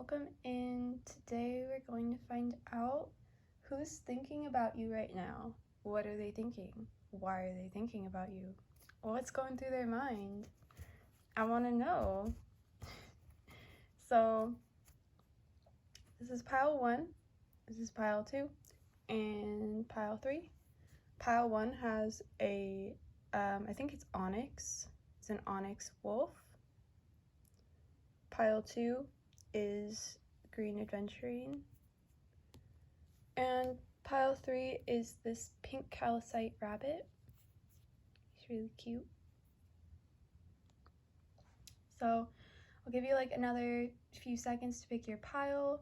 welcome in. Today we're going to find out who's thinking about you right now. What are they thinking? Why are they thinking about you? What's going through their mind? I want to know. So this is pile 1, this is pile 2, and pile 3. Pile 1 has a, I think it's Onyx. It's an Onyx wolf. Pile 2 is green Adventurine. And pile 3 is this Pink Calcite rabbit. He's really cute. So I'll give you like another few seconds to pick your pile.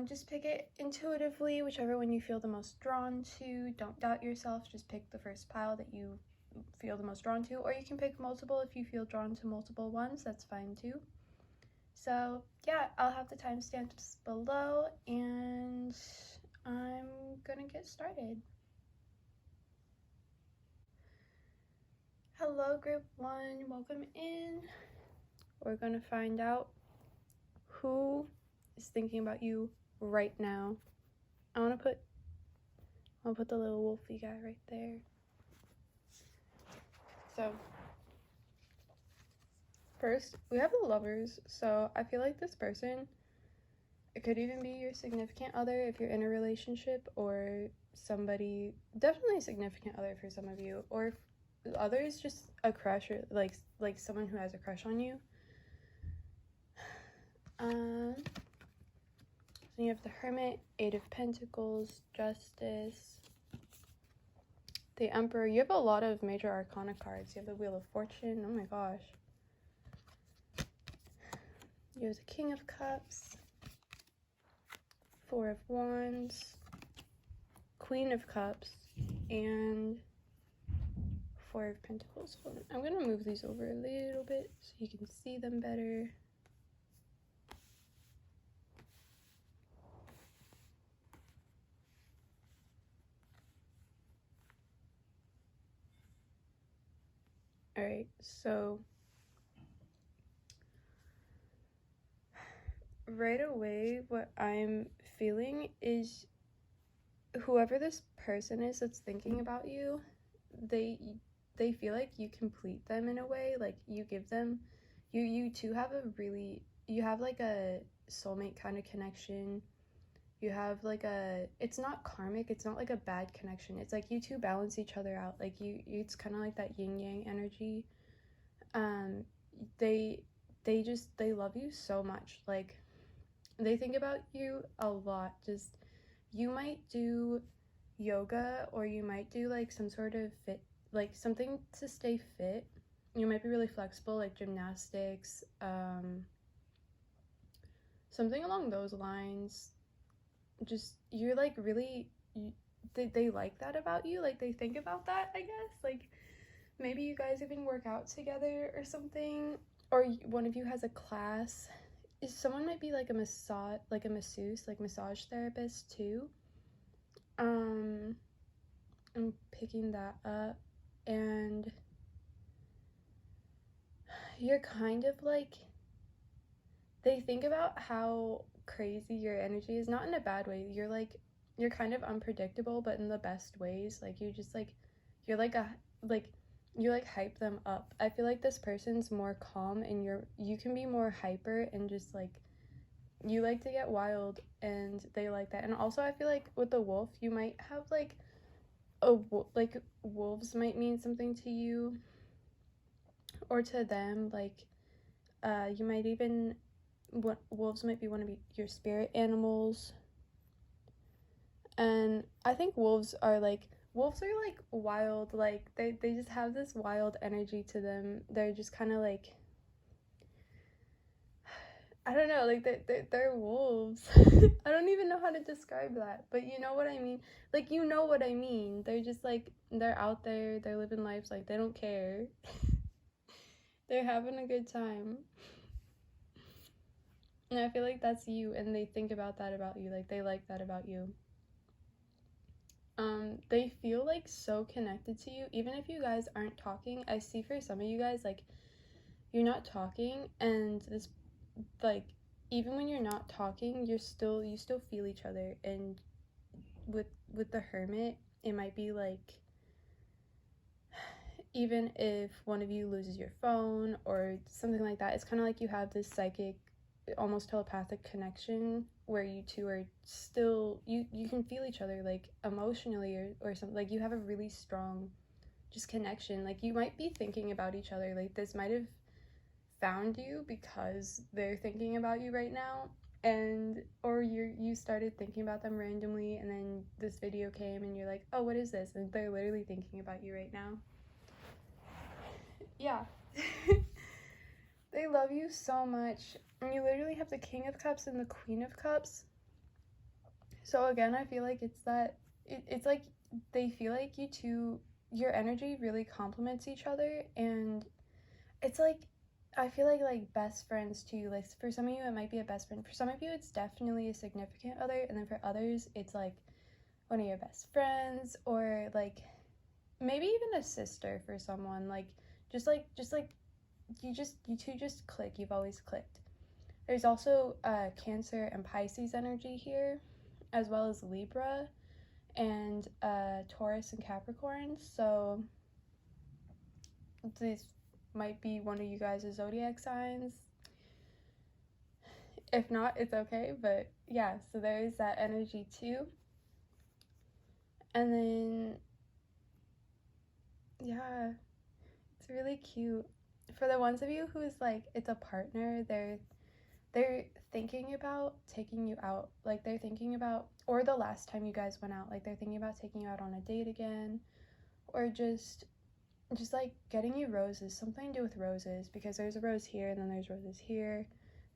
Just pick it intuitively, whichever one you feel the most drawn to. Don't doubt yourself, just pick the first pile that you feel the most drawn to, or you can pick multiple if you feel drawn to multiple ones, that's fine too. So yeah, I'll have the timestamps below, and I'm gonna get started. Hello group 1, welcome in. We're gonna find out who is thinking about you right now. I'll put the little wolfy guy right there. So first, we have the Lovers. So I feel like this person, it could even be your significant other if you're in a relationship, or somebody, definitely a significant other for some of you, or others just a crush, or like someone who has a crush on you. So you have the Hermit, 8 of Pentacles, Justice, the Emperor. You have a lot of major arcana cards. You have the Wheel of Fortune. Oh my gosh. You have the King of Cups, 4 of Wands, Queen of Cups, and 4 of Pentacles. Hold on. I'm gonna move these over a little bit so you can see them better. Alright, so right away what I'm feeling is whoever this person is that's thinking about you, they feel like you complete them in a way, like you give them, you two have you have like a soulmate kind of connection. You have like it's not karmic, it's not like a bad connection, it's like you two balance each other out, like it's kind of like that yin yang energy. They love you so much, like they think about you a lot. Just, you might do yoga, or you might do like some sort of fit, like something to stay fit. You might be really flexible, like gymnastics, something along those lines. Just, you're like really, they like that about you, like they think about that, I guess. Like maybe you guys even work out together or something, or one of you has a class. Someone might be like a masseuse, like massage therapist too. I'm picking that up, and you're kind of like, they think about how crazy your energy is, not in a bad way. You're kind of unpredictable, but in the best ways. Like you just like, you're like you like hype them up. I feel like this person's more calm, and you can be more hyper, and just like you like to get wild, and they like that. And also I feel like with the wolf, you might have like wolves might mean something to you or to them. Like you might even, wolves might be one of your spirit animals. And I think wolves are like wild, like they just have this wild energy to them. They're just kind of like, I don't know, like they're wolves. I don't even know how to describe that, but you know what I mean. Like, you know what I mean. They're just like, they're out there, they're living lives, like they don't care. They're having a good time. And I feel like that's you, and they think about that about you, like they like that about you. They feel like so connected to you, even if you guys aren't talking. I see for some of you guys, like, you're not talking, and this, like, even when you're not talking, you still feel each other. And with the Hermit, it might be like, even if one of you loses your phone or something like that, it's kind of like you have this psychic, almost telepathic connection where you two are still, you can feel each other, like emotionally, or something. Like you have a really strong just connection. Like you might be thinking about each other. Like this might have found you because they're thinking about you right now, and or you started thinking about them randomly, and then this video came and you're like, oh, what is this? And they're literally thinking about you right now. Yeah. They love you so much. And you literally have the King of Cups and the Queen of Cups. So again, I feel like it's that it's like they feel like you two, your energy really complements each other, and it's like, I feel like best friends too. Like for some of you it might be a best friend, for some of you it's definitely a significant other, and then for others it's like one of your best friends, or like maybe even a sister for someone. Like just like you two just click. You've always clicked. There's also Cancer and Pisces energy here, as well as Libra and Taurus and Capricorn. So these might be one of you guys' zodiac signs. If not, it's okay. But yeah, so there is that energy too. And then yeah, it's really cute. For the ones of you who's like, it's a partner, they're thinking about taking you out. Like they're thinking about, or the last time you guys went out, like they're thinking about taking you out on a date again, or just like getting you roses, something to do with roses, because there's a rose here and then there's roses here.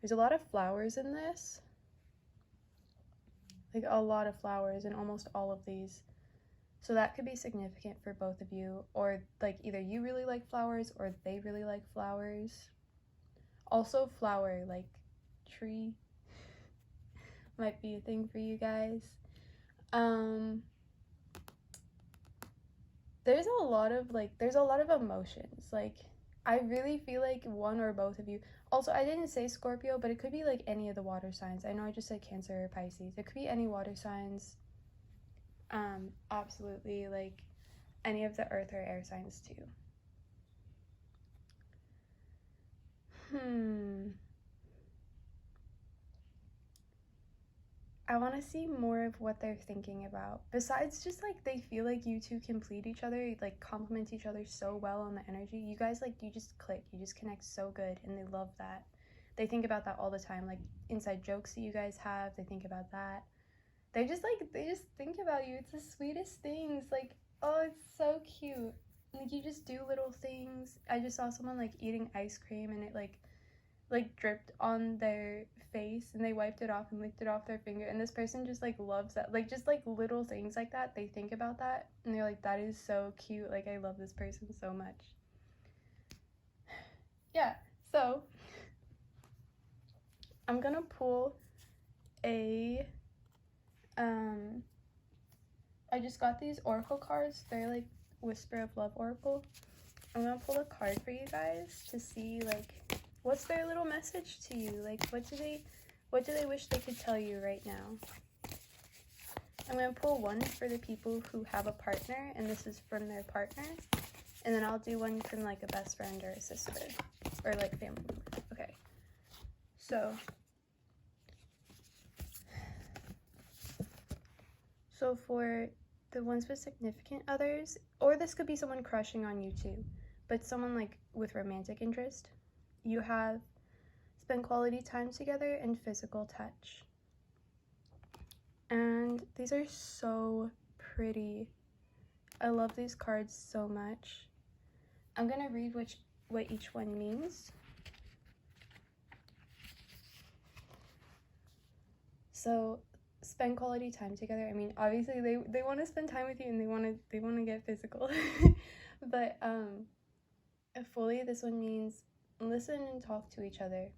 There's a lot of flowers in this, like a lot of flowers in almost all of these. So that could be significant for both of you, or like either you really like flowers or they really like flowers. Also flower, like tree, might be a thing for you guys. There's a lot of emotions. Like I really feel like one or both of you. Also, I didn't say Scorpio, but it could be like any of the water signs. I know I just said Cancer or Pisces. It could be any water signs. Absolutely, like any of the earth or air signs too. I want to see more of what they're thinking about. Besides just like they feel like you two complete each other, like complement each other so well on the energy. You guys, like, you just click, you just connect so good, and they love that. They think about that all the time, like inside jokes that you guys have, they think about that. They just think about you. It's the sweetest things. Like, oh, it's so cute. Like you just do little things. I just saw someone like eating ice cream, and it like dripped on their face, and they wiped it off and licked it off their finger, and this person just like loves that. Like just like little things like that, they think about that, and they're like, that is so cute. Like I love this person so much. Yeah, so I'm gonna pull a I just got these oracle cards. They're like Whisper of Love oracle. I'm gonna pull a card for you guys to see like what's their little message to you. Like what do they wish they could tell you right now? I'm gonna pull one for the people who have a partner, and this is from their partner, and then I'll do one from like a best friend or a sister or like family member. Okay, so for the ones with significant others, or this could be someone crushing on you too, but someone like with romantic interest, you have spend quality time together and physical touch. And these are so pretty. I love these cards so much. I'm gonna read what each one means. So spend quality time together. I mean, obviously they want to spend time with you, and they want to get physical. But fully, this one means listen and talk to each other.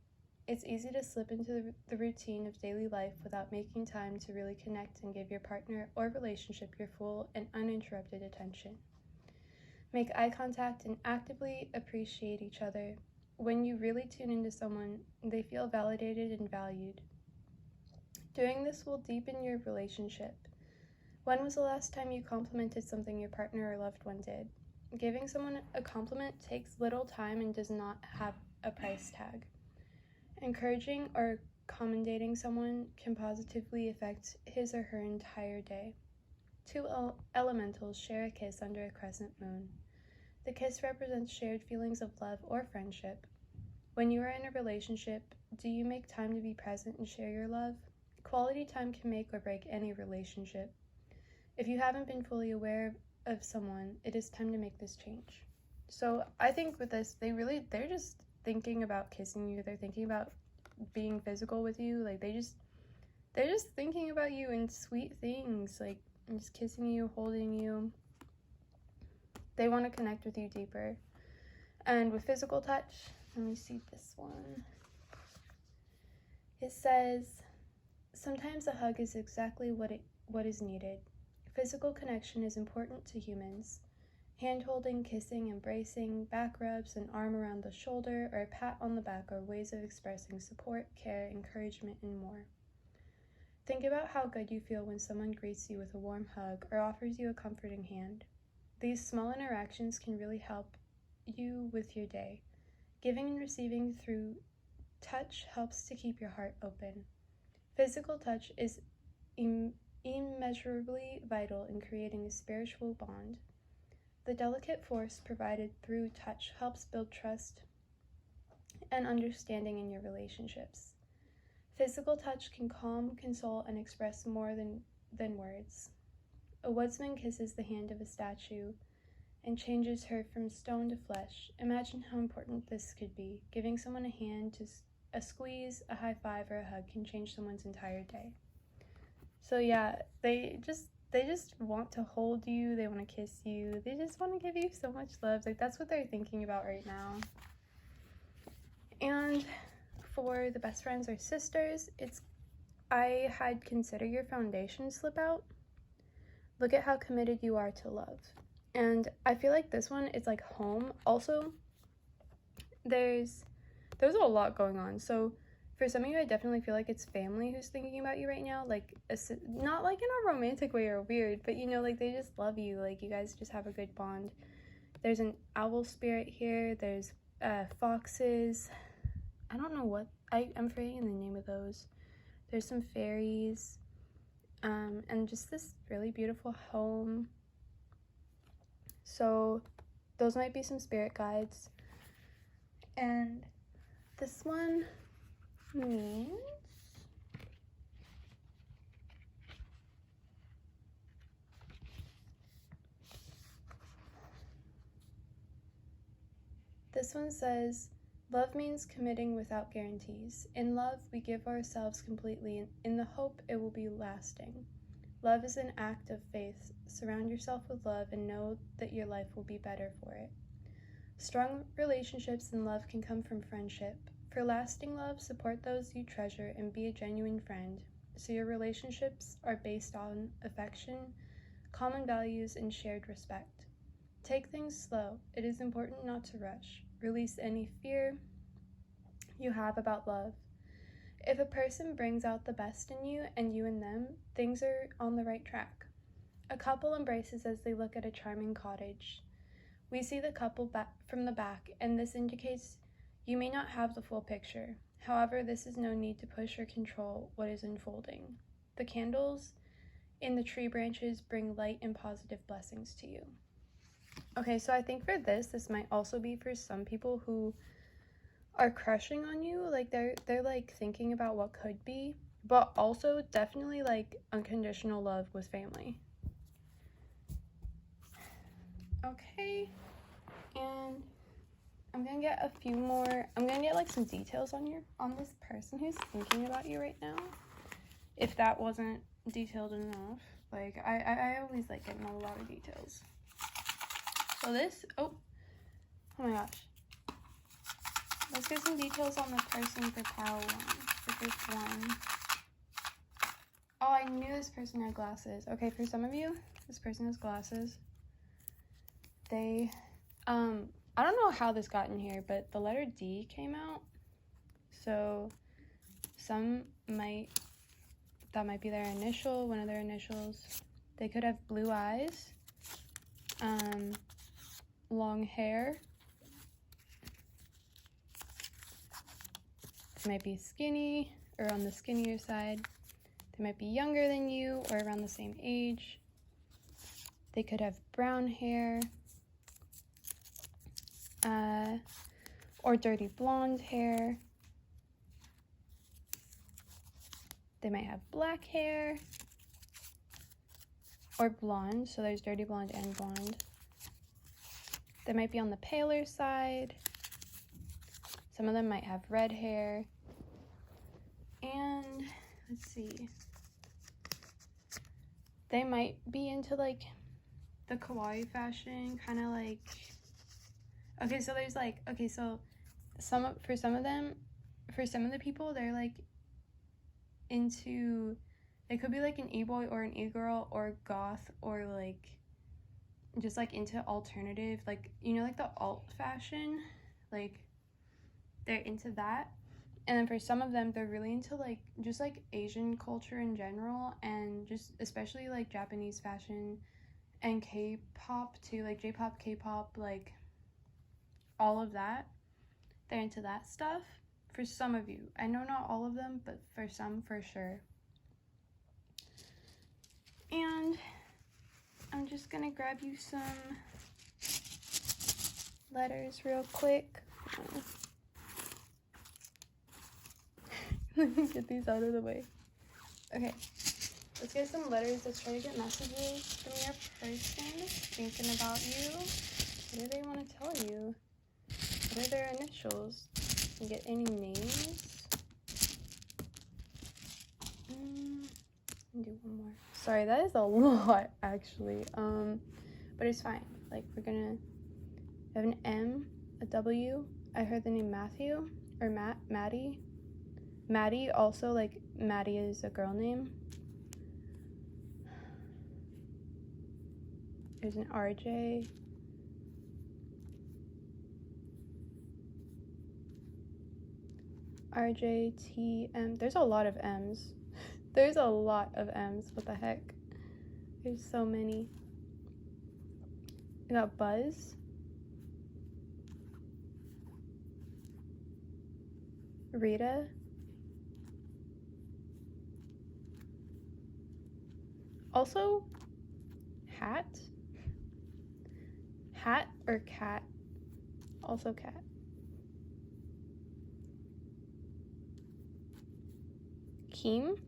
It's easy to slip into the routine of daily life without making time to really connect and give your partner or relationship your full and uninterrupted attention. Make eye contact and actively appreciate each other. when you really tune into someone, they feel validated and valued. Doing this will deepen your relationship. When was the last time you complimented something your partner or loved one did? Giving someone a compliment takes little time and does not have a price tag. Encouraging or commendating someone can positively affect his or her entire day. Two elementals share a kiss under a crescent moon. The kiss represents shared feelings of love or friendship. When you are in a relationship, do you make time to be present and share your love? Quality time can make or break any relationship. If you haven't been fully aware of someone, it is time to make this change. So I think with this, they're just thinking about kissing you. They're thinking about being physical with you. Like they're just thinking about you in sweet things, like just kissing you, holding you. They want to connect with you deeper. And with physical touch, let me see this one. It says, sometimes a hug is exactly what is needed. Physical connection is important to humans. Hand-holding, kissing, embracing, back rubs, an arm around the shoulder, or a pat on the back are ways of expressing support, care, encouragement, and more. Think about how good you feel when someone greets you with a warm hug or offers you a comforting hand. These small interactions can really help you with your day. Giving and receiving through touch helps to keep your heart open. Physical touch is immeasurably vital in creating a spiritual bond. The delicate force provided through touch helps build trust and understanding in your relationships. Physical touch can calm, console, and express more than words. A woodsman kisses the hand of a statue and changes her from stone to flesh. Imagine how important this could be. Giving someone a hand, to a squeeze, a high five, or a hug can change someone's entire day. So yeah, they just want to hold you, they want to kiss you, they just want to give you so much love. Like that's what they're thinking about right now. And for the best friends or sisters, I had consider your foundation slip out. Look at how committed you are to love. And I feel like this one is like home. Also, there's a lot going on. So for some of you, I definitely feel like it's family who's thinking about you right now. Like, not like in a romantic way or weird, but you know, like they just love you. Like you guys just have a good bond. There's an owl spirit here. There's foxes. I don't know what, I'm forgetting the name of those. There's some fairies. And just this really beautiful home. So those might be some spirit guides. And this one means this one says, love means committing without guarantees. In love, we give ourselves completely in the hope it will be lasting. Love is an act of faith. Surround yourself with love and know that your life will be better for it. Strong relationships and love can come from friendship. For lasting love, support those you treasure and be a genuine friend, so your relationships are based on affection, common values, and shared respect. Take things slow. It is important not to rush. Release any fear you have about love. If a person brings out the best in you and you in them, things are on the right track. A couple embraces as they look at a charming cottage. We see the couple from the back, and this indicates you may not have the full picture. However, this is no need to push or control what is unfolding. The candles in the tree branches bring light and positive blessings to you. Okay, so I think for this might also be for some people who are crushing on you. Like they're like thinking about what could be, but also definitely like unconditional love with family. Okay, and I'm gonna get a few more. I'm gonna get like some details on this person who's thinking about you right now. If that wasn't detailed enough, like I always like getting a lot of details. So this, oh my gosh. Let's get some details on the person for pile 1, for group 1. Oh, I knew this person had glasses. Okay, for some of you, this person has glasses. They, I don't know how this got in here, but the letter D came out. So that might be their initial, one of their initials. They could have blue eyes, long hair. They might be skinny or on the skinnier side. They might be younger than you or around the same age. They could have brown hair, or dirty blonde hair. They might have black hair or blonde, so there's dirty blonde and blonde. They might be on the paler side. Some of them might have red hair. And let's see. They might be into like the kawaii fashion, kind of like, okay, so there's like, okay, so for some of the people, they're like into, they could be like an e-boy or an e-girl or goth or like just like into alternative, like, you know, like the alt fashion, like they're into that. And then for some of them, they're really into like just like Asian culture in general, and just especially like Japanese fashion and K-pop too, like J-pop, K-pop, like all of that. They're into that stuff. For some of you, I know not all of them, but for some, for sure. And I'm just gonna grab you some letters real quick. Let me get these out of the way. Okay, let's get some letters. Let's try to get messages from your person thinking about you. What do they want to tell you? What are their initials? Can you get any names? Do one more. Sorry, that is a lot actually. But it's fine. Like, we're gonna have an M, a W. I heard the name Matthew or Maddie. Maddie, also, like Maddie is a girl name. There's an RJ. RJTM. There's a lot of M's. There's a lot of M's. What the heck? There's so many. We got Buzz. Rita. Also, Hat. Hat or Cat. Also Cat. Keem.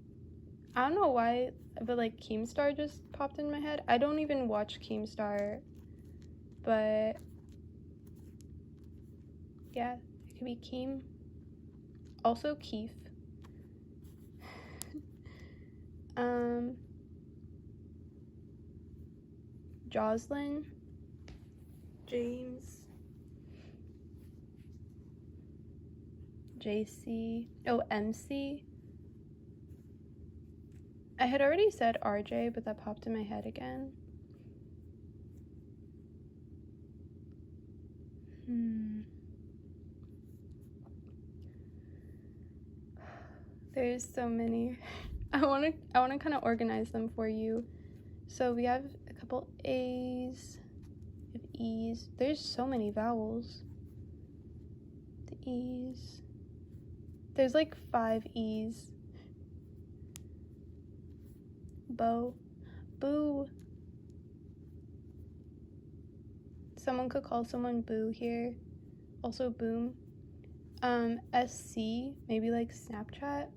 I don't know why, but like Keemstar just popped in my head. I don't even watch Keemstar, but yeah, it could be Keem. Also Keith. Jocelyn. James. JC. Oh, MC. I had already said RJ, but that popped in my head again. There's so many. I wanna kind of organize them for you. So we have a couple A's, we have E's. There's so many vowels. The E's. There's like 5 E's. Bo. Boo. Someone could call someone Boo here. Also Boom. SC, maybe like Snapchat.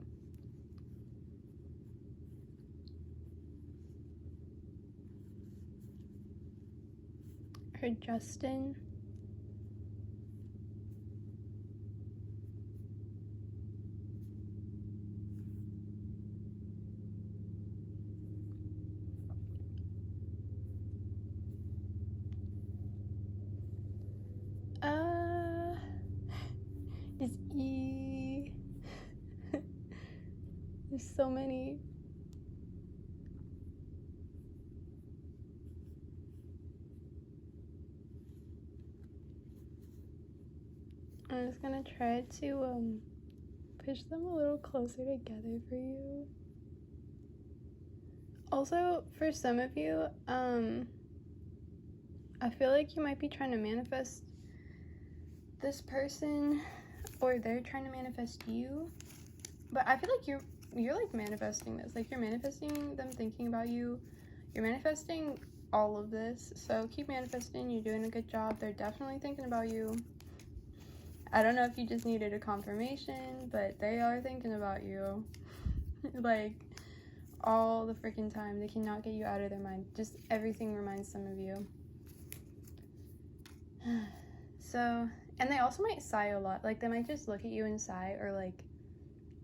Or Justin. Is E. There's so many. I'm just gonna try to push them a little closer together for you. Also, for some of you, I feel like you might be trying to manifest this person, or they're trying to manifest you. But I feel like you're like manifesting this. Like, you're manifesting them thinking about you. You're manifesting all of this. So keep manifesting. You're doing a good job. They're definitely thinking about you. I don't know if you just needed a confirmation, but they are thinking about you. Like, all the freaking time. They cannot get you out of their mind. Just everything reminds them of you. So, and they also might sigh a lot. Like, they might just look at you and sigh, or like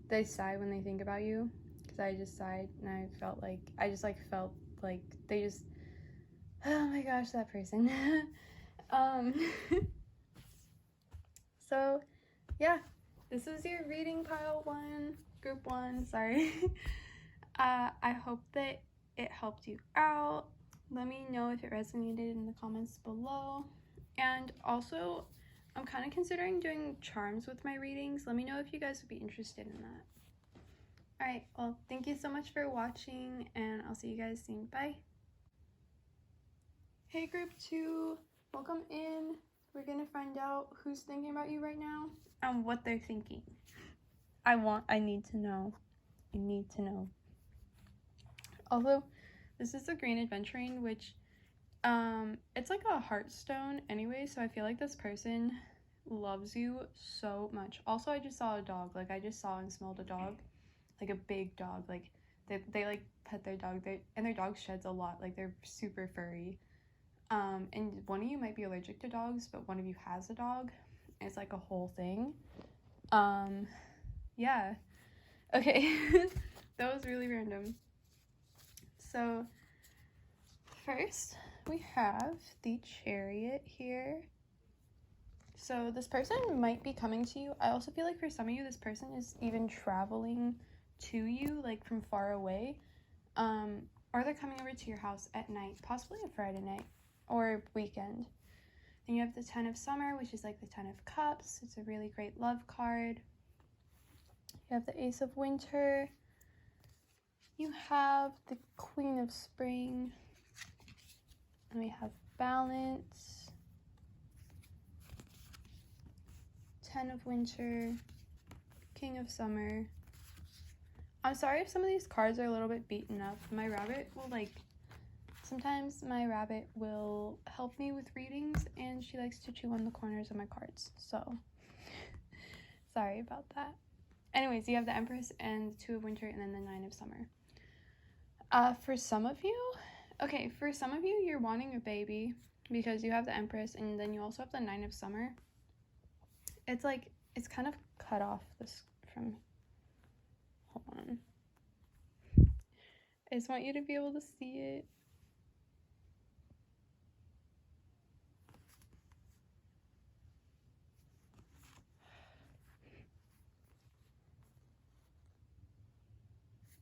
they sigh when they think about you. Because I just sighed and I felt like they just, oh my gosh, that person. So yeah, this was your reading pile 1, group 1, sorry. I hope that it helped you out. Let me know if it resonated in the comments below. And also, I'm kind of considering doing charms with my readings. Let me know if you guys would be interested in that. Alright, well, thank you so much for watching, and I'll see you guys soon. Bye! Hey group 2, welcome in. We're gonna find out who's thinking about you right now and what they're thinking. I need to know. I need to know. Also, this is the green Adventurine, which it's like a heartstone anyway, so I feel like this person loves you so much. Also, I just saw a dog. Like, I just saw and smelled a dog, like a big dog. Like, they like pet their dog, and their dog sheds a lot. Like, they're super furry. And one of you might be allergic to dogs, but one of you has a dog. It's like a whole thing. Yeah. Okay. That was really random. So first we have the Chariot here. So this person might be coming to you. I also feel like for some of you, this person is even traveling to you, like from far away. Or they're coming over to your house at night, possibly a Friday night or weekend. Then you have the 10 of Summer, which is like the 10 of Cups. It's a really great love card. You have the Ace of Winter. You have the Queen of Spring. And we have Balance. 10 of Winter. King of Summer. I'm sorry if some of these cards are a little bit beaten up. My rabbit will sometimes my rabbit will help me with readings, and she likes to chew on the corners of my cards, so sorry about that. Anyways, you have the Empress and the 2 of Winter, and then the 9 of Summer. For some of you, you're wanting a baby because you have the Empress, and then you also have the 9 of Summer. It's like, it's kind of cut off this from, hold on. I just want you to be able to see it.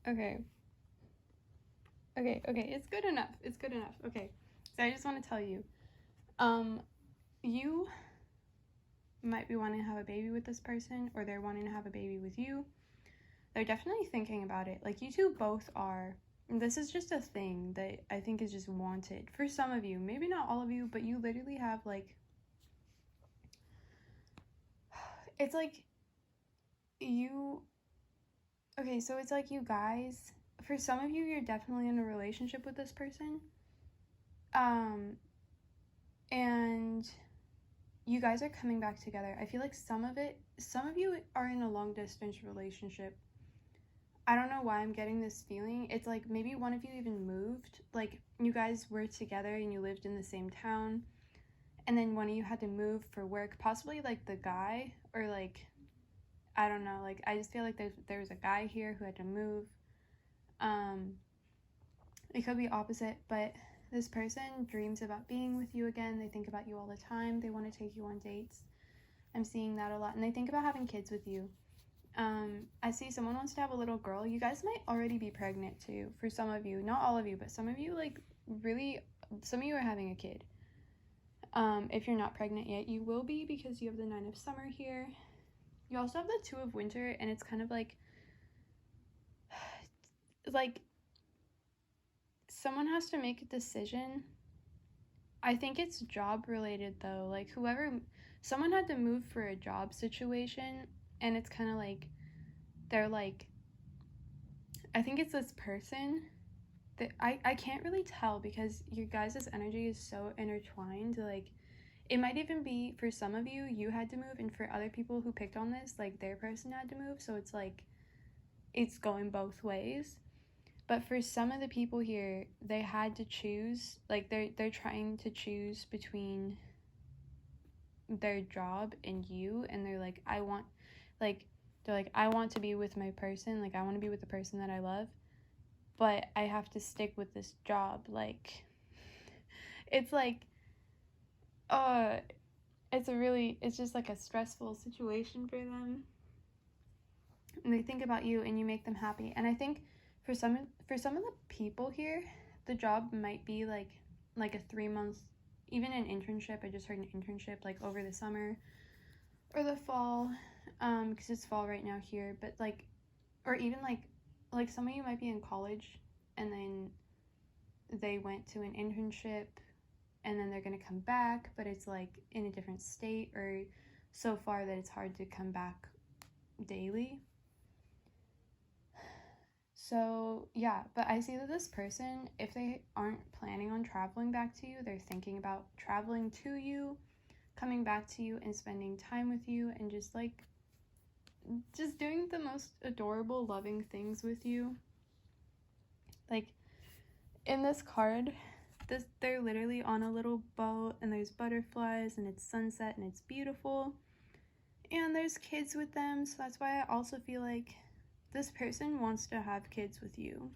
Okay, it's good enough. Okay, so I just want to tell you, you might be wanting to have a baby with this person, or they're wanting to have a baby with you. They're definitely thinking about it. Like, you two both are. This is just a thing that I think is just wanted. For some of you, maybe not all of you, but you literally have, like, it's like you, okay, so it's like you guys, for some of you, you're definitely in a relationship with this person. And you guys are coming back together. I feel like some of you are in a long distance relationship. I don't know why I'm getting this feeling. It's like maybe one of you even moved. Like, you guys were together and you lived in the same town, and then one of you had to move for work. Possibly like the guy, or like, I don't know. Like, I just feel like there's a guy here who had to move. It could be opposite, but this person dreams about being with you again. They think about you all the time. They want to take you on dates. I'm seeing that a lot. And they think about having kids with you. I see someone wants to have a little girl. You guys might already be pregnant too, for some of you. Not all of you, but some of you, like, really, some of you are having a kid. If you're not pregnant yet, you will be, because you have the 9 of Summer here. You also have the 2 of Winter, and it's kind of like someone has to make a decision. I think it's job related though. Like someone had to move for a job situation, and it's kind of like they're like, I think it's this person that I can't really tell, because your guys' energy is so intertwined. Like, it might even be, for some of you, you had to move, and for other people who picked on this, like, their person had to move. So it's like, it's going both ways. But for some of the people here, they had to choose. Like, they're trying to choose between their job and you, and they're like, I want to be with my person. Like, I want to be with the person that I love, but I have to stick with this job. Like, it's like, it's just like a stressful situation for them. And they think about you, and you make them happy. And I think for some of the people here, the job might be like a 3 months, even an internship. I just heard an internship, like, over the summer or the fall, because it's fall right now here. But like, or even like some of you might be in college, and then they went to an internship, and then they're gonna come back, but it's like in a different state, or so far that it's hard to come back daily. So yeah, but I see that this person, if they aren't planning on traveling back to you, they're thinking about traveling to you, coming back to you, and spending time with you, and just doing the most adorable, loving things with you. Like, in this card, they're literally on a little boat, and there's butterflies, and it's sunset, and it's beautiful, and there's kids with them. So that's why I also feel like this person wants to have kids with you.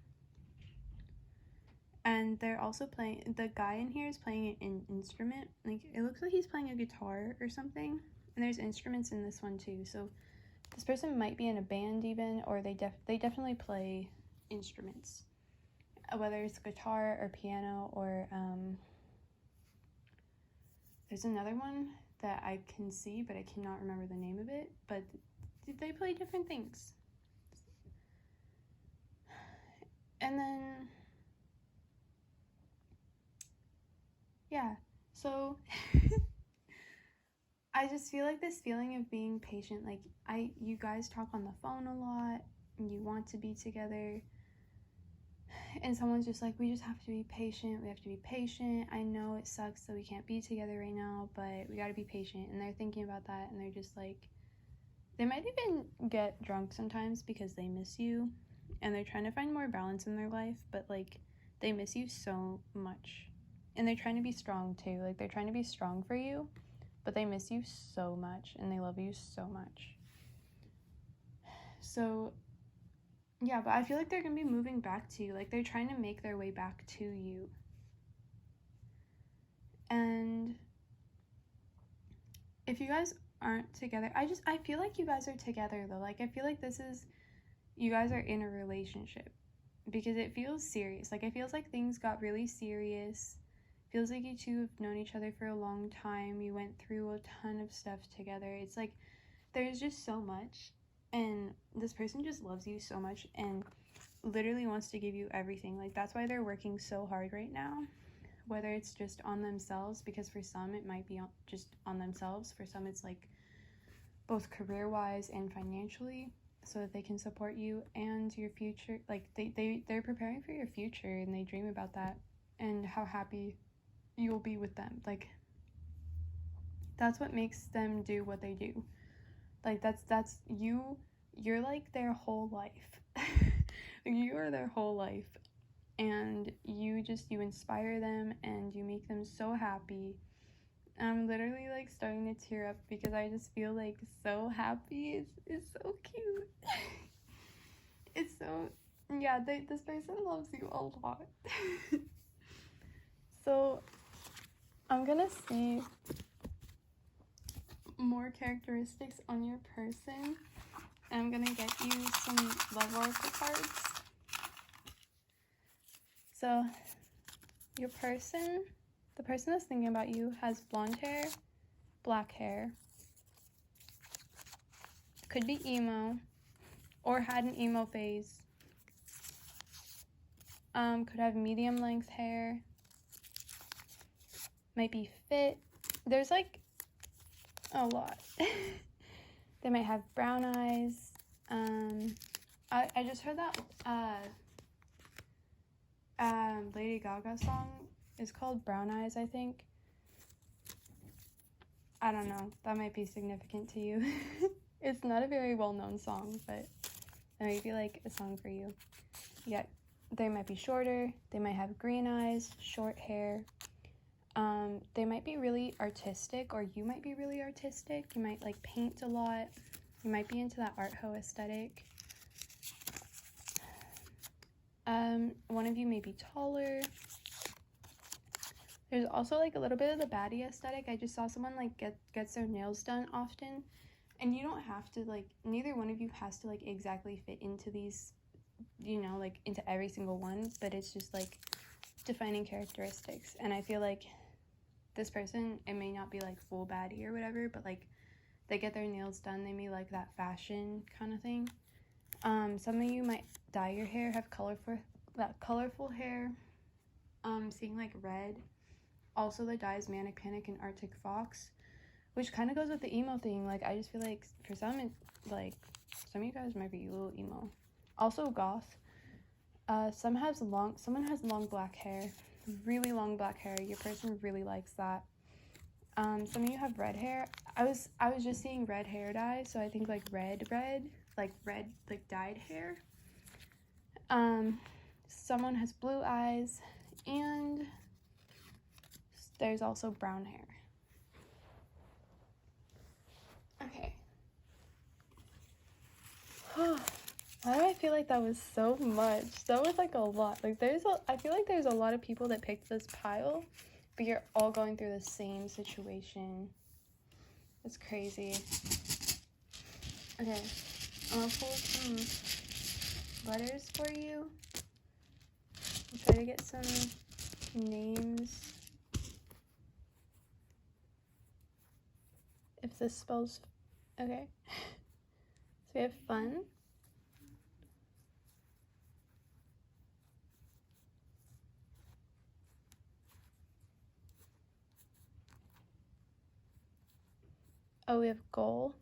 And they're also playing, the guy in here is playing an instrument. Like, it looks like he's playing a guitar or something, and there's instruments in this one too. So this person might be in a band even, or they definitely play instruments, whether it's guitar or piano, or there's another one that I can see, but I cannot remember the name of it, but they play different things. And then, yeah, so I just feel like this feeling of being patient. Like, you guys talk on the phone a lot, and you want to be together, and someone's just like, we just have to be patient. We have to be patient. I know it sucks that we can't be together right now, but we gotta be patient. And they're thinking about that, and they're just like, they might even get drunk sometimes because they miss you, and they're trying to find more balance in their life, but like, they miss you so much, and they're trying to be strong too. Like, they're trying to be strong for you, but they miss you so much, and they love you so much. So yeah, but I feel like they're gonna be moving back to you. Like, they're trying to make their way back to you. And if you guys aren't together, I feel like you guys are together though. Like, I feel like you guys are in a relationship, because it feels serious. Like, it feels like things got really serious. Feels like you two have known each other for a long time. You went through a ton of stuff together. It's like, there's just so much, and this person just loves you so much, and literally wants to give you everything. Like, that's why they're working so hard right now, whether it's just on themselves, because for some it might be just on themselves. For some it's like both career-wise and financially, so that they can support you and your future. Like, they're preparing for your future, and they dream about that, and how happy you'll be with them. Like, that's what makes them do what they do. Like, that's you're like their whole life. You are their whole life, and you inspire them, and you make them so happy. I'm literally like starting to tear up, because I just feel like so happy. It's so cute. It's so, yeah, this person loves you a lot. So I'm gonna see more characteristics on your person. I'm gonna get you some love oracle cards. So your person, The person that's thinking about you has blonde hair, black hair, could be emo, or had an emo phase. Could have medium length hair, might be fit. There's like a lot. They might have brown eyes. I just heard that Lady Gaga song is called Brown Eyes, I think. I don't know, that might be significant to you. It's not a very well-known song, but that might be like a song for you. Yeah, they might be shorter, they might have green eyes, short hair. They might be really artistic, or you might be really artistic. You might like paint a lot. You might be into that art hoe aesthetic. One of you may be taller. There's also like a little bit of the baddie aesthetic. I just saw someone like gets their nails done often, and you don't have to, like, neither one of you has to like exactly fit into these, you know, like into every single one, but it's just like defining characteristics. And I feel like this person, it may not be like full baddie or whatever, but like they get their nails done, they may like that fashion kind of thing. Some of you might dye your hair, have colorful hair. Seeing like red. Also the dyes Manic Panic and Arctic Fox, which kind of goes with the emo thing. Like, I just feel like for some, it, like, some of you guys might be a little emo. Also goth. Someone has long black hair, really long black hair. Your person really likes that. Some of you have red hair. I was just seeing red hair dye, so I think like red, like dyed hair. Someone has blue eyes, and there's also brown hair. Okay. Why do I feel like that was so much? That was like a lot. Like I feel like there's a lot of people that picked this pile, but you're all going through the same situation. It's crazy. Okay, I'm gonna pull some letters for you. I'll try to get some names. If this spells, okay. So we have fun. Oh, we have goal.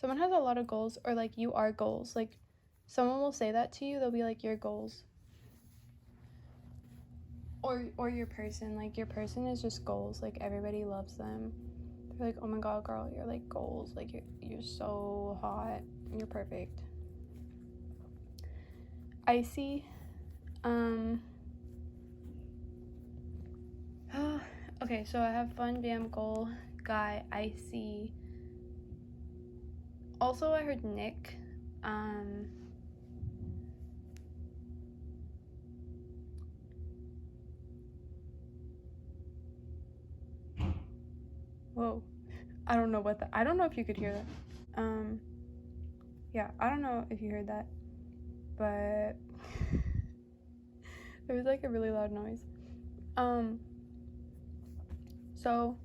Someone has a lot of goals, or like you are goals. Like someone will say that to you, they'll be like, your goals. Or your person, like your person is just goals. Like everybody loves them. They're like, oh my god, girl, you're like goals. Like you're so hot. You're perfect. Icy. Okay, so I have fun, bam, goal, guy, icy. Also, I heard Nick. Whoa. I don't know if you could hear that. Yeah, I don't know if you heard that, but there was like a really loud noise. So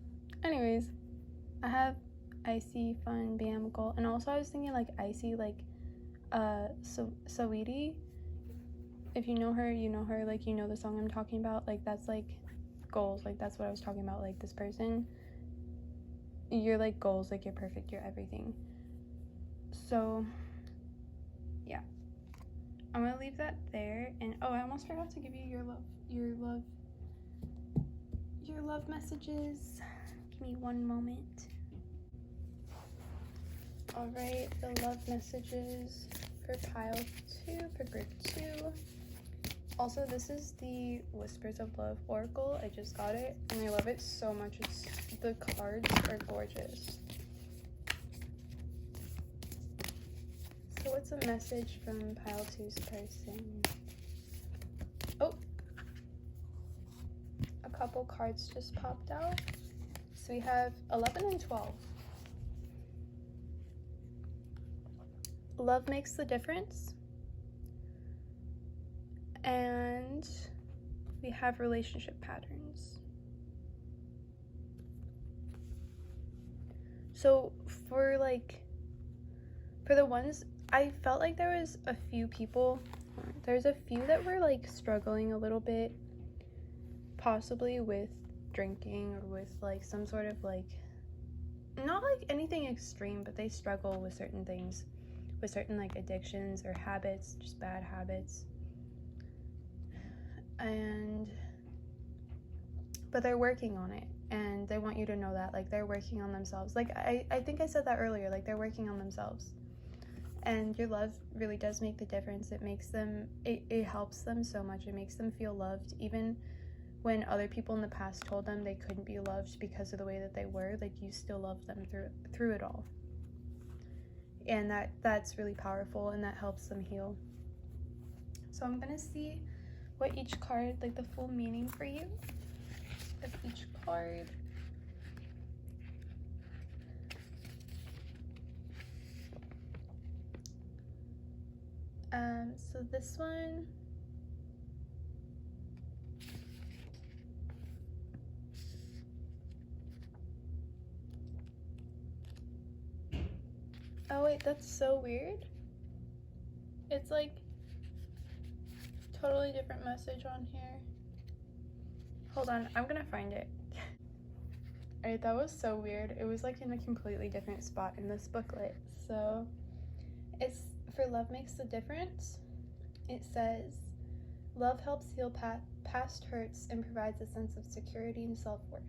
anyways, I have icy, fun, bam, goal, and also I was thinking like icy, like Saweetie. If you know her, like you know the song I'm talking about. Like that's like goals. Like that's what I was talking about. Like this person, you're like goals. Like you're perfect. You're everything. So yeah, I'm gonna leave that there. And oh, I almost forgot to give you your love messages. Give me one moment. All right, the love messages for pile 2, for group 2. Also, this is the Whispers of Love Oracle. I just got it, and I love it so much. The cards are gorgeous. So what's a message from pile 2's person? Oh, a couple cards just popped out. So we have 11 and 12. Love makes the difference. And we have relationship patterns. So for the ones, I felt like there was a few people, there's a few that were like struggling a little bit, possibly with drinking or with like some sort of like, not like anything extreme, but they struggle with certain things, with certain like addictions or habits, just bad habits. But they're working on it, and they want you to know that, like, they're working on themselves. Like, I think I said that earlier, like, they're working on themselves. And your love really does make the difference. It makes them, it helps them so much. It makes them feel loved, even when other people in the past told them they couldn't be loved because of the way that they were. Like, you still love them through it all. And that's really powerful, and that helps them heal. So I'm gonna see what each card, like the full meaning for you of each card. So this one, oh wait, that's so weird. It's like totally different message on here. Hold on, I'm gonna find it. Alright, that was so weird. It was like in a completely different spot in this booklet. So it's for Love Makes the Difference. It says, love helps heal past hurts and provides a sense of security and self-worth.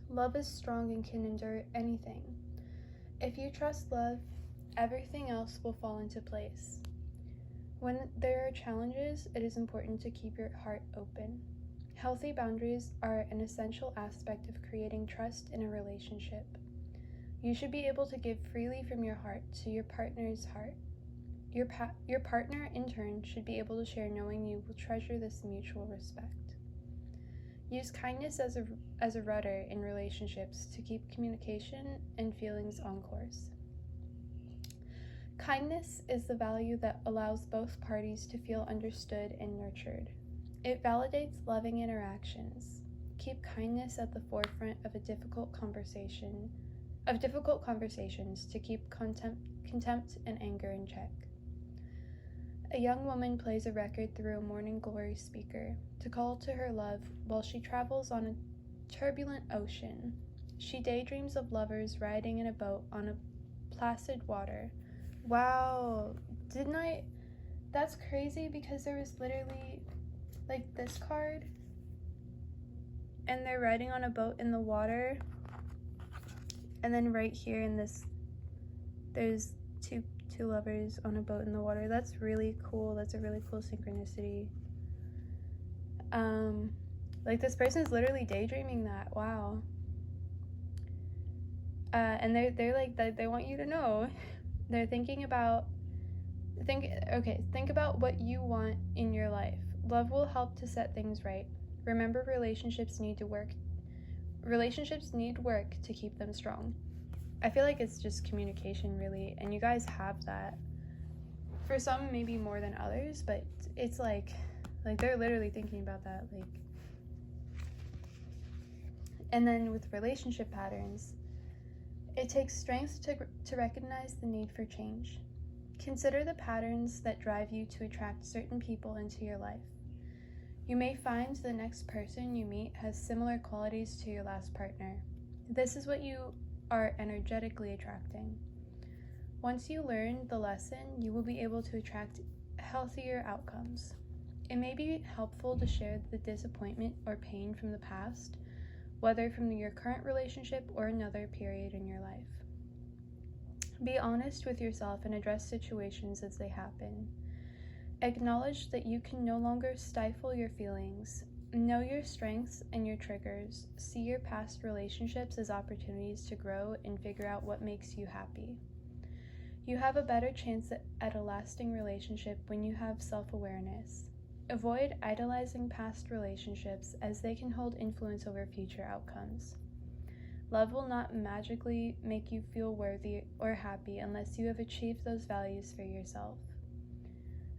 Love is strong and can endure anything. If you trust love, everything else will fall into place. When there are challenges, it is important to keep your heart open. Healthy boundaries are an essential aspect of creating trust in a relationship. You should be able to give freely from your heart to your partner's heart. Your partner, in turn, should be able to share, knowing you will treasure this mutual respect. Use kindness as a rudder in relationships to keep communication and feelings on course. Kindness is the value that allows both parties to feel understood and nurtured. It validates loving interactions. Keep kindness at the forefront of difficult conversations to keep contempt and anger in check. A young woman plays a record through a morning glory speaker to call to her love while she travels on a turbulent ocean. She daydreams of lovers riding in a boat on a placid water. Wow, that's crazy, because there was literally like this card, and they're riding on a boat in the water, and then right here in this, there's two lovers on a boat in the water. That's really cool. That's a really cool synchronicity. Like, this person's literally daydreaming that. Wow. And they're like, they want you to know. They're think about what you want in your life. Love will help to set things right. Remember, relationships need work to keep them strong. I feel like it's just communication, really, and you guys have that. For some, maybe more than others, but it's like they're literally thinking about that. Like, and then with relationship patterns, it takes strength to recognize the need for change. Consider the patterns that drive you to attract certain people into your life. You may find the next person you meet has similar qualities to your last partner. This is what you are energetically attracting. Once you learn the lesson, you will be able to attract healthier outcomes. It may be helpful to share the disappointment or pain from the past, whether from your current relationship or another period in your life. Be honest with yourself and address situations as they happen. Acknowledge that you can no longer stifle your feelings. Know your strengths and your triggers. See your past relationships as opportunities to grow and figure out what makes you happy. You have a better chance at a lasting relationship when you have self-awareness. Avoid idolizing past relationships, as they can hold influence over future outcomes. Love will not magically make you feel worthy or happy unless you have achieved those values for yourself.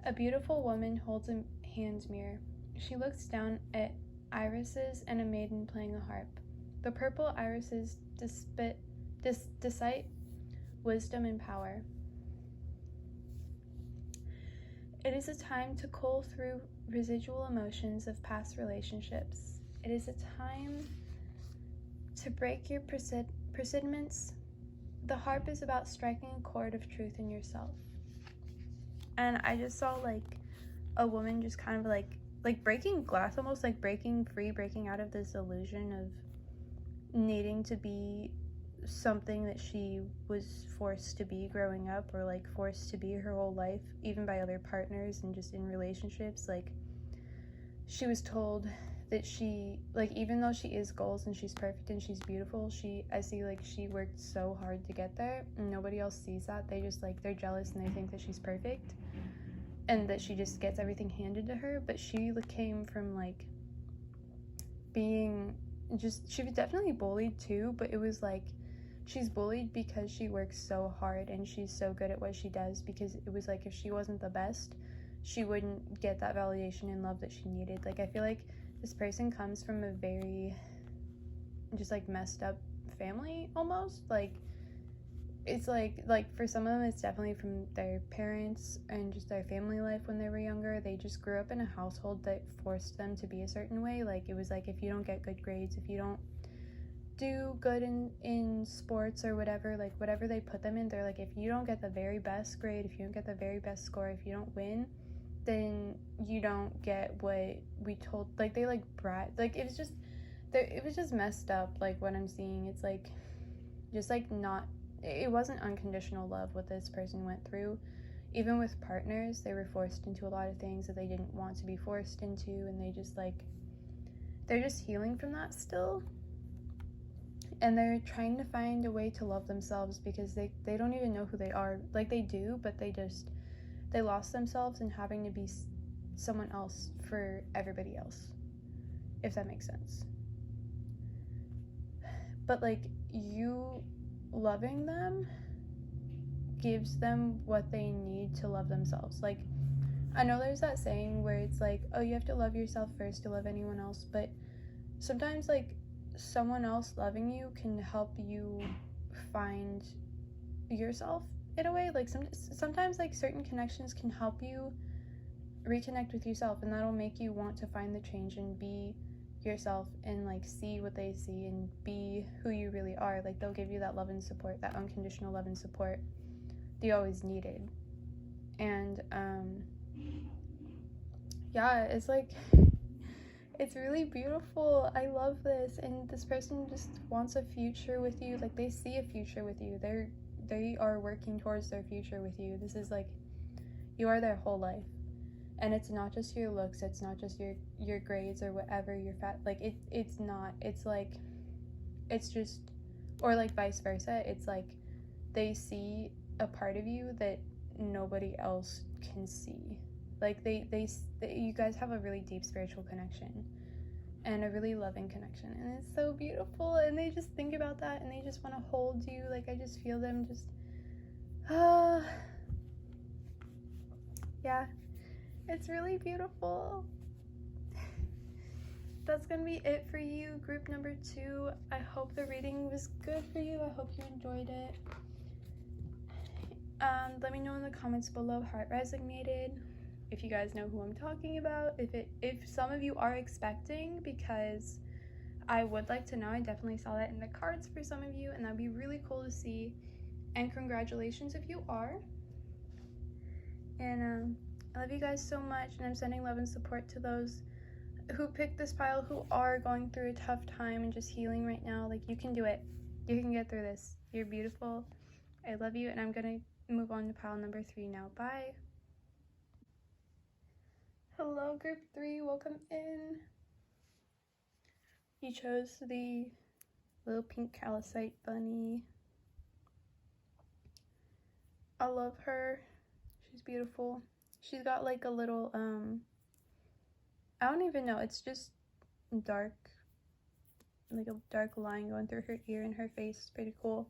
A beautiful woman holds a hand mirror. She looks down at irises and a maiden playing a harp. The purple irises Decite, wisdom, and power. It is a time to cull through residual emotions of past relationships. It is a time to break your presentiments. The harp is about striking a chord of truth in yourself. And I just saw like a woman just kind of like breaking glass, almost like breaking free, breaking out of this illusion of needing to be something that she was forced to be growing up, or like forced to be her whole life, even by other partners and just in relationships. Like, she was told that she, like, even though she is goals and she's perfect and she's beautiful, I see like she worked so hard to get there, and nobody else sees that. They just like, they're jealous and they think that she's perfect and that she just gets everything handed to her. But she came from like being just, she was definitely bullied too, but it was like, she's bullied because she works so hard and she's so good at what she does, because it was like, if she wasn't the best, she wouldn't get that validation and love that she needed. Like, I feel like this person comes from a very just like messed up family almost. Like, it's like for some of them it's definitely from their parents and just their family life when they were younger. They just grew up in a household that forced them to be a certain way. Like, it was like, if you don't get good grades, if you don't do good in sports or whatever, like whatever they put them in, they're like, if you don't get the very best grade, if you don't get the very best score, if you don't win, then you don't get what we told. Like, they like brat, like it was just messed up. Like, what I'm seeing, it's like just like not, it wasn't unconditional love what this person went through. Even with partners, they were forced into a lot of things that they didn't want to be forced into, and they just like, they're just healing from that still. And they're trying to find a way to love themselves, because they don't even know who they are. Like, they do, but they lost themselves in having to be someone else for everybody else, if that makes sense. But like, you loving them gives them what they need to love themselves. Like, I know there's that saying where it's like, oh, you have to love yourself first to love anyone else, but sometimes like someone else loving you can help you find yourself in a way. Like, sometimes like certain connections can help you reconnect with yourself, and that'll make you want to find the change and be yourself and like see what they see and be who you really are. Like, they'll give you that love and support, that unconditional love and support that you always needed. And yeah, it's like, it's really beautiful. I love this. And this person just wants a future with you. Like, they see a future with you. They are working towards their future with you. This is like, you are their whole life. And it's not just your looks, it's not just your grades or whatever, your fat, like it's not, it's like, it's just, or like vice versa. It's like, they see a part of you that nobody else can see. Like, you guys have a really deep spiritual connection and a really loving connection, and it's so beautiful. And they just think about that, and they just want to hold you. Like, I just feel them just, yeah, it's really beautiful. That's gonna be it for you, group number 2. I hope the reading was good for you. I hope you enjoyed it. Let me know in the comments below how it resonated, if you guys know who I'm talking about, if some of you are expecting, because I would like to know. I definitely saw that in the cards for some of you, and that'd be really cool to see. And congratulations if you are. And I love you guys so much, and I'm sending love and support to those who picked this pile, who are going through a tough time and just healing right now. Like, you can do it. You can get through this. You're beautiful. I love you, and I'm gonna move on to pile number 3 now. Bye. Hello, group 3. Welcome in. You chose the little Pink Calcite bunny. I love her. She's beautiful. She's got like a little, I don't even know. It's just dark, like a dark line going through her ear and her face. It's pretty cool.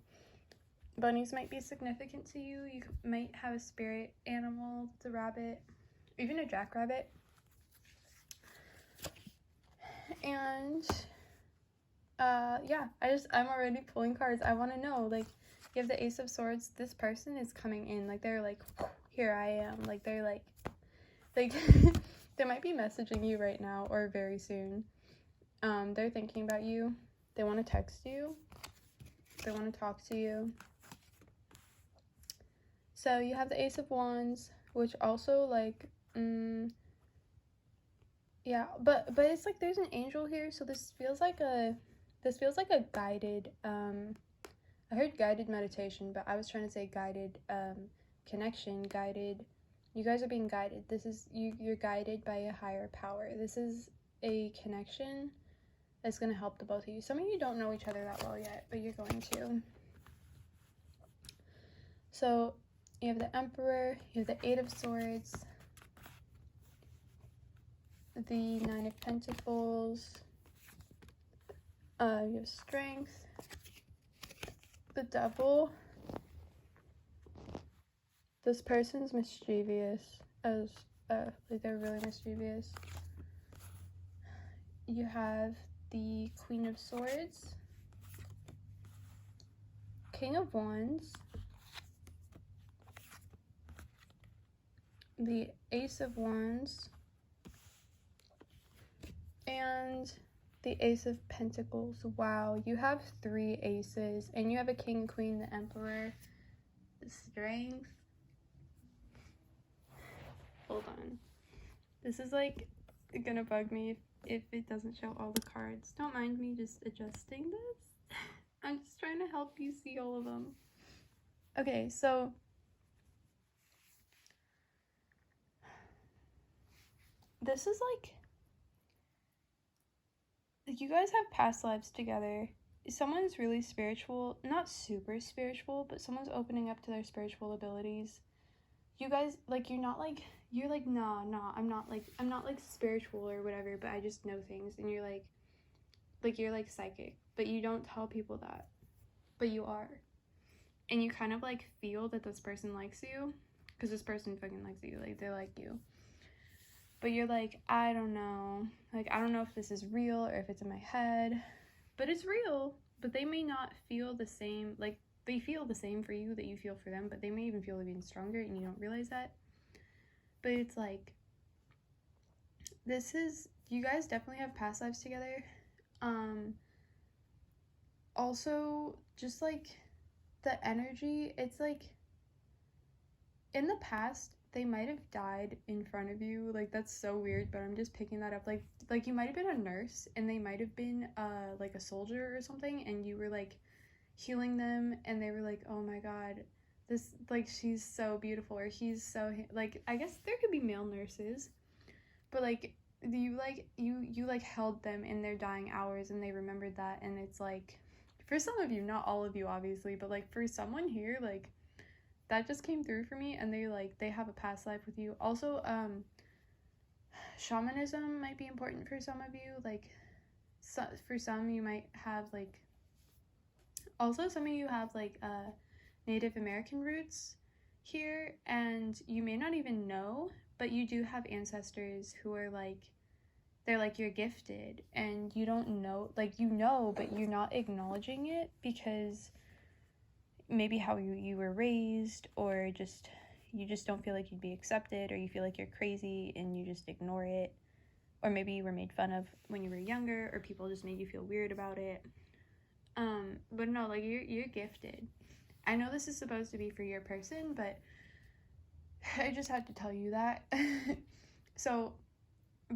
Bunnies might be significant to you. You might have a spirit animal. It's a rabbit, even a jackrabbit. And Yeah, I'm already pulling cards. I want to know, like, you have the Ace of Swords. This person is coming in, like, they're like, here I am. Like, they're like they might be messaging you right now or very soon. They're thinking about you. They want to text you. They want to talk to you. So you have the Ace of Wands, which also, like, yeah, but it's like there's an angel here, so this feels like a guided, I heard guided meditation, but I was trying to say guided connection, guided. You guys are being guided. This is you're guided by a higher power. This is a connection that's going to help the both of you. Some of you don't know each other that well yet, but you're going to. So you have the Emperor, you have the Eight of Swords, the Nine of Pentacles, you have Strength, the Devil. This person's mischievous, like they're really mischievous. You have the Queen of Swords, King of Wands, the Ace of Wands, and the Ace of Pentacles. Wow, you have 3 aces, and you have a King, Queen, the Emperor, the Strength. Hold on. This is like gonna bug me if it doesn't show all the cards. Don't mind me just adjusting this. I'm just trying to help you see all of them. Okay, so this is like you guys have past lives together. Someone's really spiritual, not super spiritual, but someone's opening up to their spiritual abilities. You guys, like, you're like, nah, I'm not like spiritual or whatever, but I just know things. And you're like you're like psychic, but you don't tell people that, but you are. And you kind of like feel that this person likes you, because this person fucking likes you, like they like you. But you're like, I don't know. Like, I don't know if this is real or if it's in my head. But it's real. But they may not feel the same. Like, they feel the same for you that you feel for them. But they may even feel even stronger and you don't realize that. But it's like, you guys definitely have past lives together. Also, just like, the energy, it's like, in the past, they might have died in front of you. Like, that's so weird, but I'm just picking that up. Like you might have been a nurse, and they might have been like a soldier or something, and you were like healing them, and they were like, oh my god, this, like, she's so beautiful, or he's so, like, I guess there could be male nurses, but like you like held them in their dying hours, and they remembered that. And it's like, for some of you, not all of you obviously, but like for someone here, like, that just came through for me, and they have a past life with you. Also, shamanism might be important for some of you. Like, for some, you might have like, also some of you have like Native American roots here, and you may not even know, but you do have ancestors who are like, they're like, you're gifted, and you don't know, like, you know, but you're not acknowledging it because maybe how you were raised, or you just don't feel like you'd be accepted, or you feel like you're crazy and you just ignore it, or maybe you were made fun of when you were younger, or people just made you feel weird about it. But no, like, you're gifted. I know this is supposed to be for your person, but I just had to tell you that. So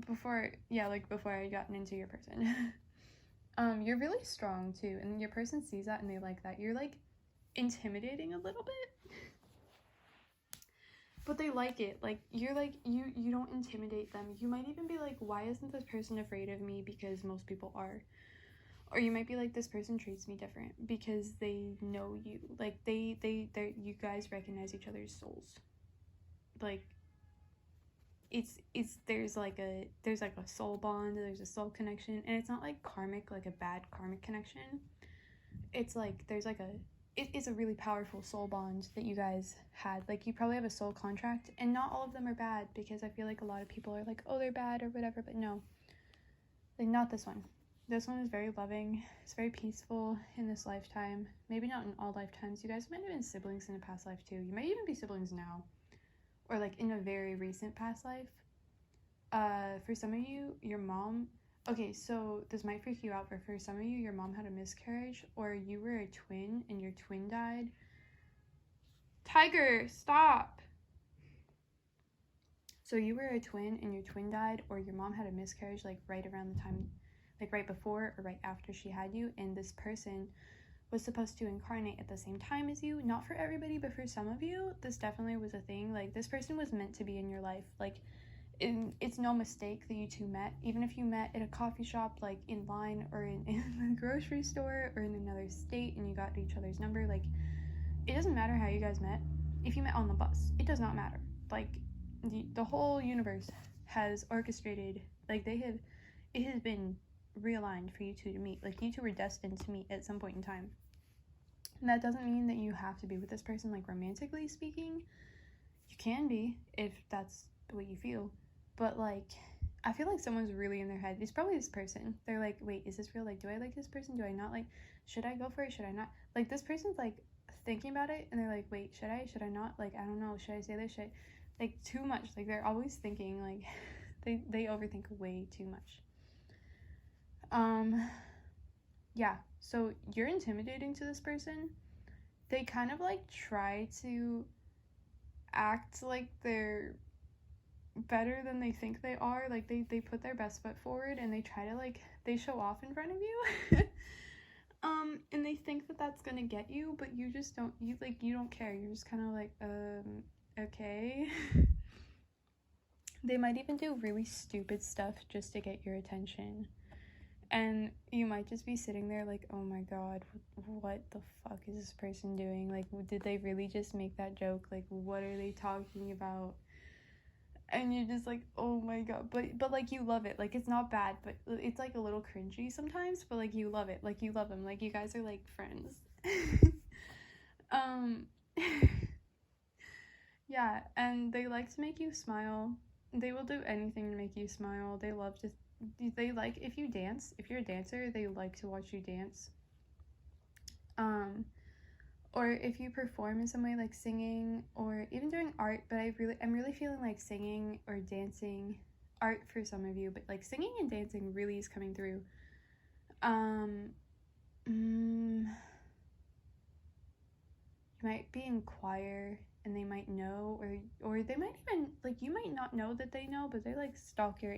before I gotten into your person, you're really strong too, and your person sees that and they like that. You're like intimidating a little bit, but they like it. Like, you're like, you don't intimidate them. You might even be like, why isn't this person afraid of me? Because most people are. Or you might be like, this person treats me different because they know you. Like, you guys recognize each other's souls. Like, there's like a soul bond, there's a soul connection, and it's not like karmic, like a bad karmic connection. It's like, it's a really powerful soul bond that you guys had. Like, you probably have a soul contract, and not all of them are bad, because I feel like a lot of people are like, oh, they're bad or whatever, but no, like, not this one. This one is very loving. It's very peaceful in this lifetime. Maybe not in all lifetimes. You guys might have been siblings in a past life too. You might even be siblings now. Or like in a very recent past life. For some of you, your mom... Okay, so this might freak you out, but for some of you, your mom had a miscarriage, or you were a twin and your twin died. Tiger, stop! So you were a twin and your twin died, or your mom had a miscarriage like right around the time, like right before or right after she had you, and this person was supposed to incarnate at the same time as you. Not for everybody, but for some of you, this definitely was a thing. Like, this person was meant to be in your life. Like, it's no mistake that you two met. Even if you met at a coffee shop, like in line, or in the grocery store, or in another state, and you got each other's number, like, it doesn't matter how you guys met. If you met on the bus, it does not matter. Like, the whole universe has orchestrated, like, it has been realigned for you two to meet. Like, you two were destined to meet at some point in time. And that doesn't mean that you have to be with this person, like, romantically speaking. You can be, if that's what you feel. But, like, I feel like someone's really in their head. It's probably this person. They're like, wait, is this real? Like, do I like this person? Do I not? Like, should I go for it? Should I not? Like, this person's, like, thinking about it, and they're like, wait, should I? Should I not? Like, I don't know. Should I say this? Should I? Like, too much. Like, they're always thinking, like, they overthink way too much. Yeah, so you're intimidating to this person. They kind of, like, try to act like they're better than they think they are. Like, they put their best foot forward, and they try to, like, they show off in front of you. And they think that that's gonna get you, but you just don't, you don't care. You're just kind of like, okay. They might even do really stupid stuff just to get your attention. And you might just be sitting there like, oh my god, what the fuck is this person doing? Like, did they really just make that joke? Like, what are they talking about? And you're just like, oh my god. But like, you love it. Like, it's not bad, but it's like a little cringy sometimes, but like, you love it. Like, you love them. Like, you guys are like friends. Yeah, and they like to make you smile. They will do anything to make you smile. They love to, they like, if you dance, if you're a dancer, they like to watch you dance. Or if you perform in some way, like singing, or even doing art, but I'm really feeling like singing or dancing, art for some of you, but like singing and dancing really is coming through. You might be in choir, and they might know, or they might even, like, you might not know that they know, but they like stalk your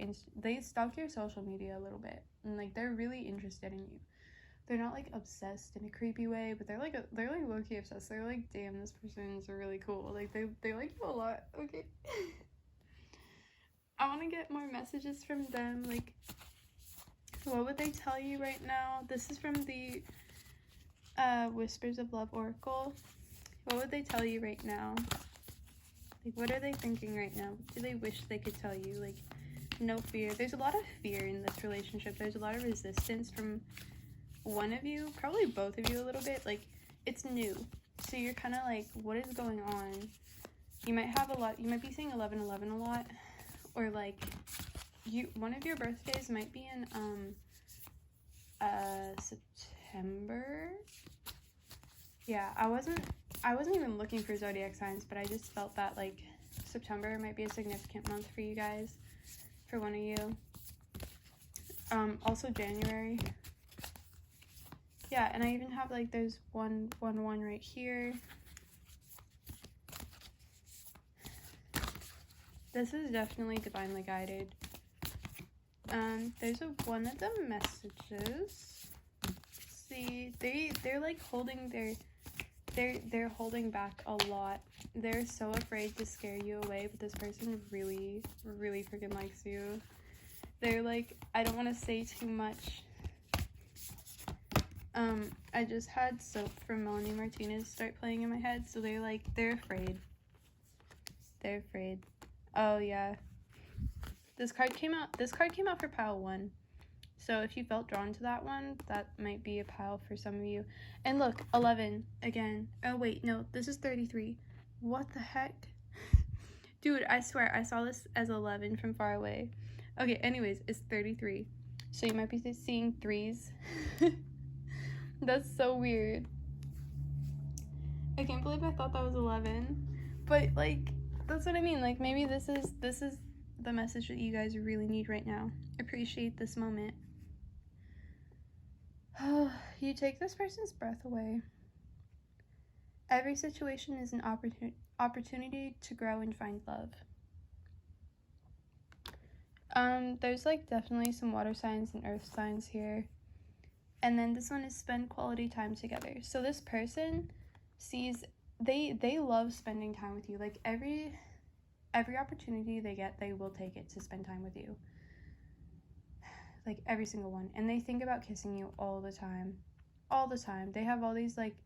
social media a little bit, and like, they're really interested in you. They're not like obsessed in a creepy way, but they're like low-key obsessed. They're like, damn, this person's really cool. Like, they like you a lot. Okay. I want to get more messages from them. Like, what would they tell you right now? This is from the Whispers of Love Oracle. What would they tell you right now? Like, what are they thinking right now? What do they wish they could tell you? Like, no fear. There's a lot of fear in this relationship. There's a lot of resistance from one of you, probably both of you a little bit. Like, it's new, so you're kind of like, what is going on? You might be seeing 11/11 a lot, or like, one of your birthdays might be in September. Yeah, I wasn't even looking for zodiac signs, but I just felt that like September might be a significant month for you guys, for one of you. Also January. Yeah, and I even have, like, there's one right here. This is definitely divinely guided. There's one of the messages. See, they're like holding they're holding back a lot. They're so afraid to scare you away, but this person really, really freaking likes you. They're like, I don't want to say too much. I just had Soap from Melanie Martinez start playing in my head, so they're like, they're afraid. They're afraid. Oh, yeah. This card came out for pile 1. So if you felt drawn to that one, that might be a pile for some of you. And look, 11 again. Oh, wait, no, this is 33. What the heck? Dude, I swear, I saw this as 11 from far away. Okay, anyways, it's 33. So you might be seeing 3s. That's so weird. I can't believe I thought that was 11. But, like, that's what I mean. Like, maybe this is the message that you guys really need right now. Appreciate this moment. You take this person's breath away. Every situation is an opportunity to grow and find love. There's, like, definitely some water signs and earth signs here. And then this one is spend quality time together. So this person sees, they love spending time with you. Like, every opportunity they get, they will take it to spend time with you. Like, every single one. And they think about kissing you all the time. All the time. They have all these, like,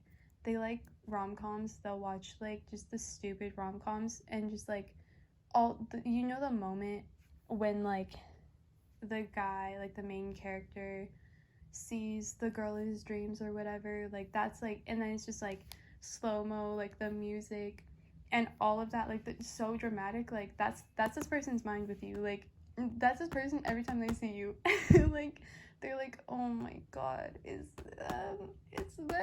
they like rom-coms. They'll watch, like, just the stupid rom-coms and just, like, you know the moment when, like, the guy, like, the main character sees the girl in his dreams or whatever, like, that's, like, and then it's just, like, slow-mo, like, the music and all of that, like, so dramatic. Like, that's this person's mind with you. Like, that's this person every time they see you. Like, they're like, oh my god, it's them.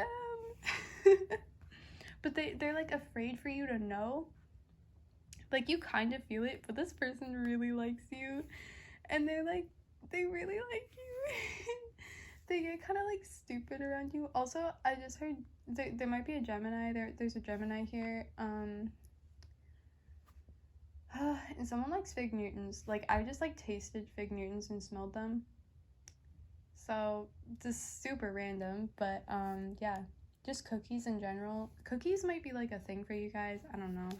But they're like afraid for you to know. Like, you kind of feel it, but this person really likes you, and they're like, they really like you. They get kind of like stupid around you. Also, I just heard there might be a Gemini. There's a Gemini here. And someone likes fig Newtons. Like, I just like tasted fig Newtons and smelled them. So just super random, but yeah, just cookies in general. Cookies might be like a thing for you guys. I don't know.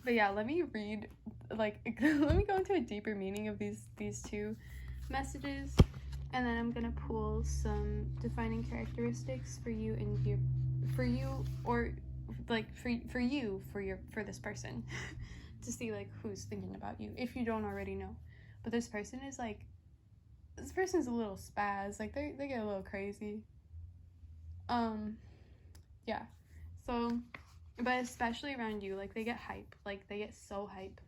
But yeah, let me read, like, let me go into a deeper meaning of these two messages, and then I'm gonna pull some defining characteristics for you for this person to see, like, who's thinking about you, if you don't already know. But this person's a little spaz. Like, they get a little crazy. Yeah. So, but especially around you, like, they get hype. Like, they get so hype.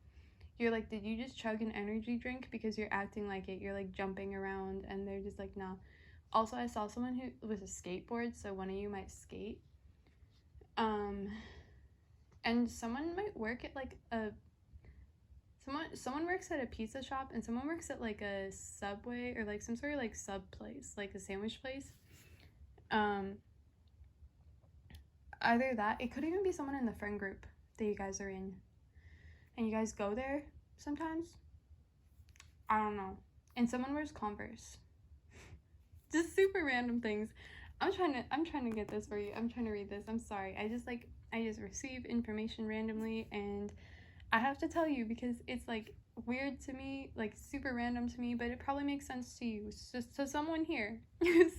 You're like, did you just chug an energy drink? Because you're acting like it. You're, like, jumping around, and they're just like, no. Also, I saw someone who was a skateboard, so one of you might skate. And someone might work at, like, someone works at a pizza shop, and someone works at, like, a Subway, or, like, some sort of, like, sub place, like a sandwich place. Either that, it could even be someone in the friend group that you guys are in, and you guys go there sometimes. I don't know. And someone wears Converse. Just super random things. I'm trying to get this for you. I'm trying to read this. I'm sorry. I just receive information randomly, and I have to tell you because it's, like, weird to me, like, super random to me, but it probably makes sense to you. It's just to someone here.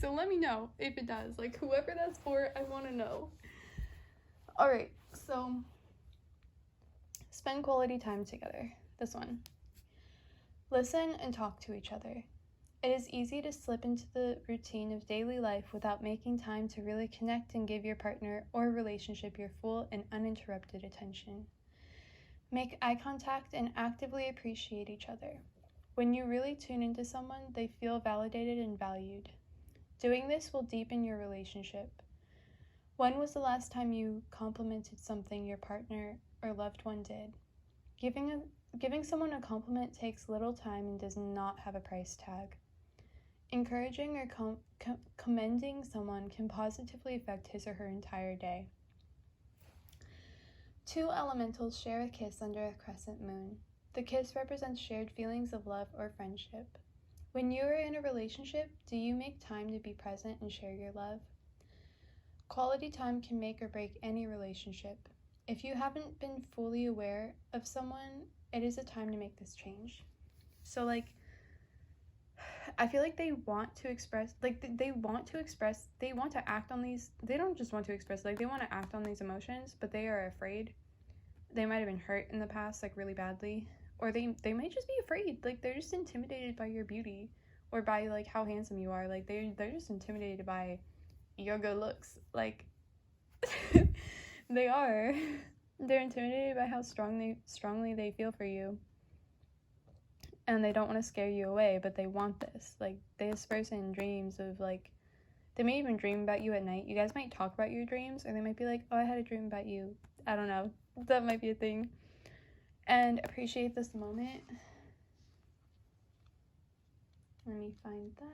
So let me know if it does. Like, whoever that's for, I want to know. Alright, so spend quality time together. This one. Listen and talk to each other. It is easy to slip into the routine of daily life without making time to really connect and give your partner or relationship your full and uninterrupted attention. Make eye contact and actively appreciate each other. When you really tune into someone, they feel validated and valued. Doing this will deepen your relationship. When was the last time you complimented something your partner or loved one did? Giving someone a compliment takes little time and does not have a price tag. Encouraging or commending someone can positively affect his or her entire day. 2 elementals share a kiss under a crescent moon. The kiss represents shared feelings of love or friendship. When you are in a relationship, do you make time to be present and share your love? Quality time can make or break any relationship. If you haven't been fully aware of someone, it is a time to make this change. So, like, I feel like they want to express, like, they want to act on these, they don't just want to express, like, they want to act on these emotions, but they are afraid. They might have been hurt in the past, like, really badly, or they might just be afraid, like, they're just intimidated by your beauty, or by, like, how handsome you are, like, they're just intimidated by your good looks, like, they're intimidated by how strongly they feel for you. and they don't want to scare you away, but they want this. Like, this person dreams of, like, they may even dream about you at night. You guys might talk about your dreams, or they might be like, oh, I had a dream about you. I don't know. That might be a thing. And appreciate this moment. Let me find that.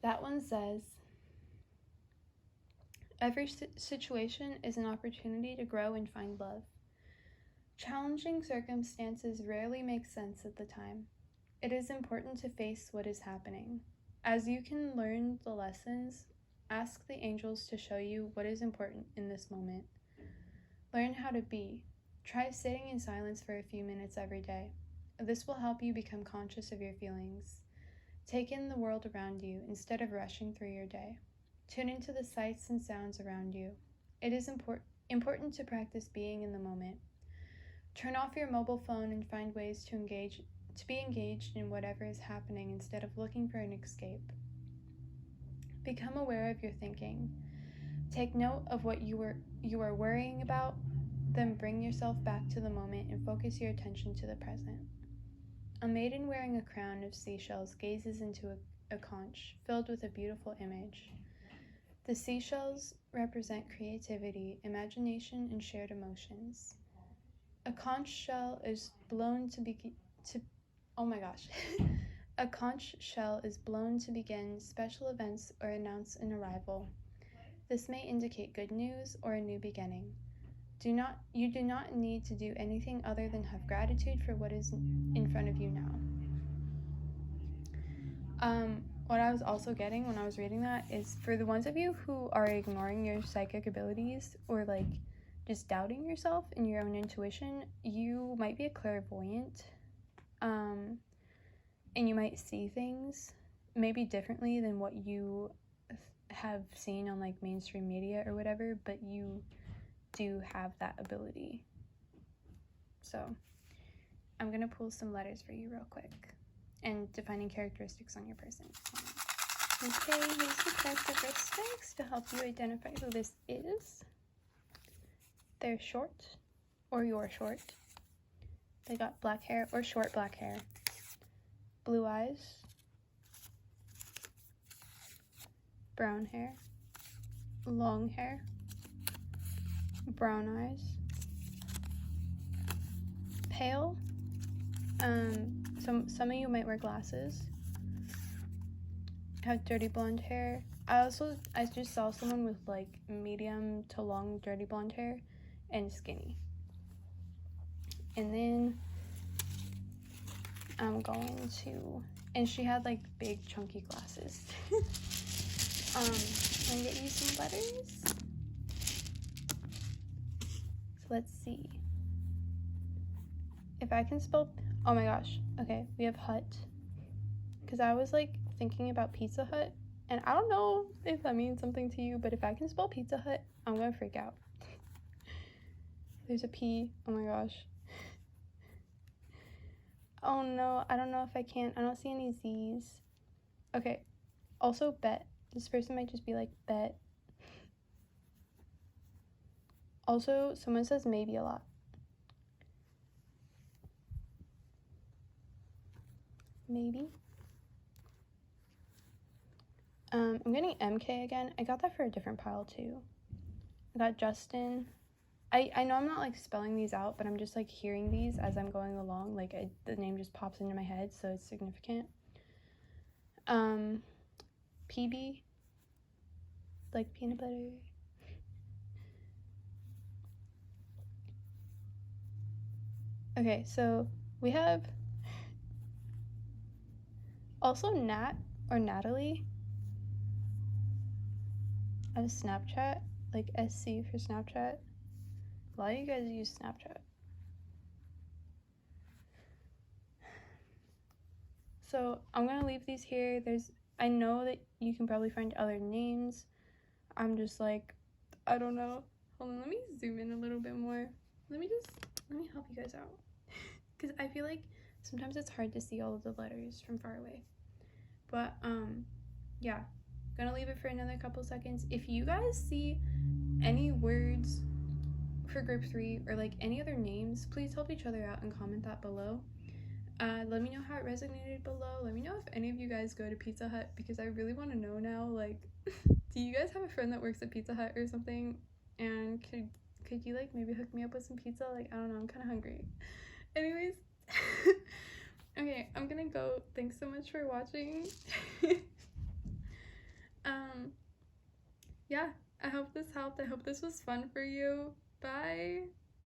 That one says, every situation is an opportunity to grow and find love. Challenging circumstances rarely make sense at the time. It is important to face what is happening. As you can learn the lessons, ask the angels to show you what is important in this moment. Learn how to be. Try sitting in silence for a few minutes every day. This will help you become conscious of your feelings. Take in the world around you instead of rushing through your day. Tune into the sights and sounds around you. It is important to practice being in the moment. Turn off your mobile phone and find ways to be engaged in whatever is happening instead of looking for an escape. Become aware of your thinking. Take note of what you are worrying about, then bring yourself back to the moment and focus your attention to the present. A maiden wearing a crown of seashells gazes into a conch filled with a beautiful image. The seashells represent creativity, imagination, and shared emotions. A conch shell is blown A conch shell is blown to begin special events or announce an arrival. This may indicate good news or a new beginning. You do not need to do anything other than have gratitude for what is in front of you now. What I was also getting when I was reading that is, for the ones of you who are ignoring your psychic abilities or like just doubting yourself and your own intuition, you might be a clairvoyant, and you might see things maybe differently than what you have seen on like mainstream media or whatever, but you do have that ability. So I'm gonna pull some letters for you real quick and defining characteristics on your person. Okay, here's the characteristics to help you identify who this is. They're short, or you're short. They got black hair or short black hair. Blue eyes. Brown hair. Long hair. Brown eyes. Pale. Some of you might wear glasses. Have dirty blonde hair. I just saw someone with like medium to long dirty blonde hair and skinny. And then I'm going to, and she had like big chunky glasses. I'm gonna get you some letters. So let's see. If I can spell, oh my gosh. Okay, we have hut. Because I was like thinking about Pizza Hut, and I don't know if that means something to you, but if I can spell Pizza Hut, I'm gonna freak out. There's a P. Oh my gosh. Oh no, I don't know if I can. I don't see any Z's. Okay. Also, bet. This person might just be like, bet. Also, someone says maybe a lot. Maybe. I'm getting MK again. I got that for a different pile too. I got Justin. I know I'm not like spelling these out, but I'm just like hearing these as I'm going along. Like the name just pops into my head, so it's significant. PB, like peanut butter. Okay, so we have also Nat or Natalie. I have Snapchat, like SC for Snapchat. A lot of you guys use Snapchat. So I'm gonna leave these here. I know that you can probably find other names. I'm just like, I don't know. Hold on, let me zoom in a little bit more. Let me help you guys out. Because I feel like sometimes it's hard to see all of the letters from far away. But, yeah. Gonna leave it for another couple seconds. If you guys see any words for group 3 or like any other names, please help each other out and comment that below. Let me know how it resonated below. Let me know if any of you guys go to Pizza Hut, because I really want to know now, like, do you guys have a friend that works at Pizza Hut or something? And could you like maybe hook me up with some pizza? Like, I don't know, I'm kind of hungry. Anyways, okay, I'm gonna go. Thanks so much for watching. Yeah, I hope this helped. I hope this was fun for you. Bye.